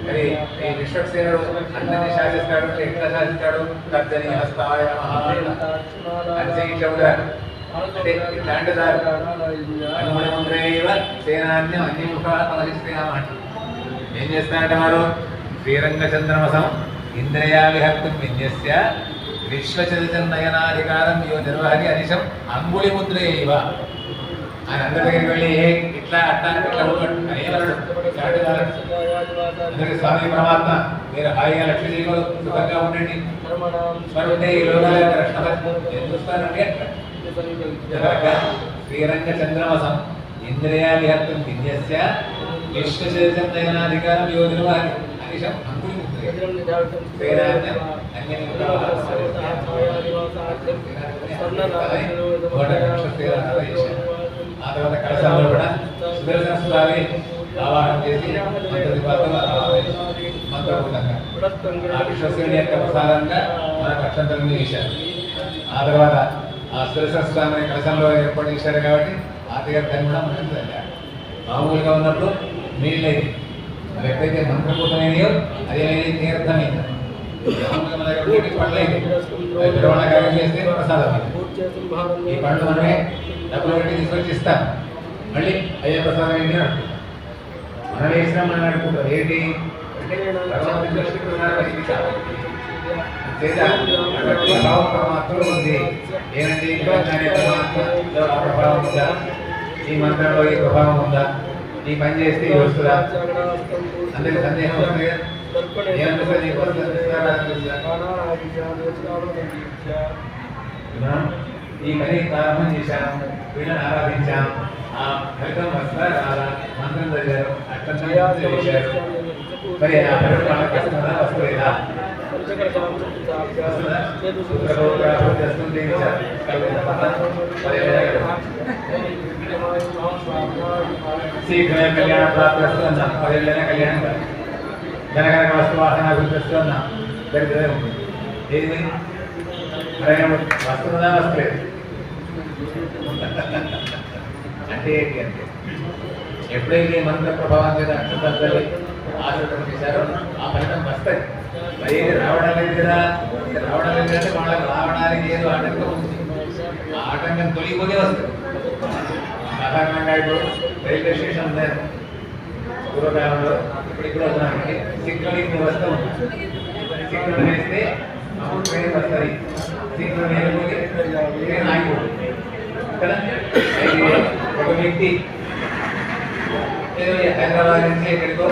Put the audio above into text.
మరి ఈ విశ్వక్సేనుడు అందరినీ శాసిస్తాడు, ఎట్లా శాసిస్తాడు? తర్జనీ హస్తాయ అంటే ఇట్లా ఉండాలి. అంటే ఇట్లాంటి దారి అనుగుణముద్రేవ సేనాన్యం అన్యముఖ తమహిస్తున్నామంట. ఏం చేస్తారంటే వారు శ్రీరంగచంద్రమసం ఇంద్రియా విహర్తం విన్యస్య విశ్వచరితనయనాధికారం యో నిర్వహరి అనిశం అంగుళి ముద్రేవ. ఆయన అందరి దగ్గరికి వెళ్ళి ఇట్లా అట్లా ఇట్లా ఏమన్నాడు? అందరికి స్వామి పరమాత్మ మీరు హాయిగా లక్ష్మీ జీవులు సుఖంగా ఉండండి, మరి ఉండే ఈ లోకాల యొక్క రక్షణ నేను చూస్తానండి. శ్రీరంగచంద్రమసం ఇంద్రియా విహర్తం విన్యస్య విశ్వచరితనయనాధికారం యో నిర్వహరి అనిశం అంగుళి ముద్రేవ. ఆ తర్వాత కలశాల్లో కూడా సుదర్శన స్వామి ఆవాహనం చేసి మంత్రపూర్ణంగా ఆ విశ్వసేనుడి యొక్క ప్రసాదంగా మనకు అక్షంతలను చేశారు. ఆ తర్వాత ఆ సుదర్శన స్వామిని కలశంలో ఏర్పాటు చేశారు కాబట్టి ఆ తీర్థాన్ని కూడా మనం చదివారు. మామూలుగా ఉన్నప్పుడు నీళ్ళైంది, అవి ఎప్పుడైతే మంత్రపూర్ణమైనయో అది అనేది తీర్థమైంది. మామూలుగా మన దగ్గర పళ్ళైంది, అవి ద్రవణకార్యం చేస్తే ప్రసాదం. ఈ పండ్లు మనమే డబ్బులు పెట్టి తీసుకొచ్చి ఇస్తాం, మళ్ళీ అయ్యే ప్రసాదం ఏంటి అంటారు. మనం వేసినా మనం అనుకుంటాం ఏంటి అంటే మాత్రం ఉంది. ఏమంటే ప్రభావం ఉందా, ఈ మంత్రంలో ఈ ప్రభావం ఉందా, ఈ పని చేస్తే ఇది వస్తుందా, అందరికి సందేహం వస్తుంది కదా. ఏమనిపిస్తుంది నీకు ఈ పని ప్రారంభం చేశాం, వీళ్ళని ఆరాధించాం, ఆ ఫలితం వస్తా రాలా, మంత్రం చదివారు, అట్లా చేశారు, మరి ఆ ఫలితం వాళ్ళకి వస్తుందా వస్తుందా? శీఘ్రమే కళ్యాణ ప్రాప్తి వస్తుందన్నా, 10 ఏళ్ళైనా కళ్యాణం కాదు. జనగణక వస్తువాహన అభివృద్ధి వస్తుందన్నా దరిద్రమే ఉంటుంది. ఏది మరి వస్తుందా వస్తలేదు అంటే ఏంటి అంటే ఎప్పుడైతే మంత్ర ప్రభావం చేత అక్షంతలు ఆచరణ చేశారో ఆ ఫలితం వస్తుంది. మరి ఏది రావడం లేదు కదా, రావడం లేదు అంటే వాళ్ళకి రావడానికి ఏదో ఆటంకం ఉంది. ఆ ఆటంకం తొలిగిపోతే వస్తుంది. సాధారణంగా ఇప్పుడు రైల్వే స్టేషన్ ఉంది పూర్వకాలంలో, ఇప్పుడు వస్తున్నానికి సిగ్నలింగ్ వ్యవస్థ ఉంది. సిగ్నల్ వేస్తే ట్రైన్ వస్తుంది, సిగ్నల్ వేయకపోతే ట్రైన్ ఆగిపోతుంది కదా. ఒక వ్యక్తి హైదరాబాద్ నుంచి ఎక్కడికో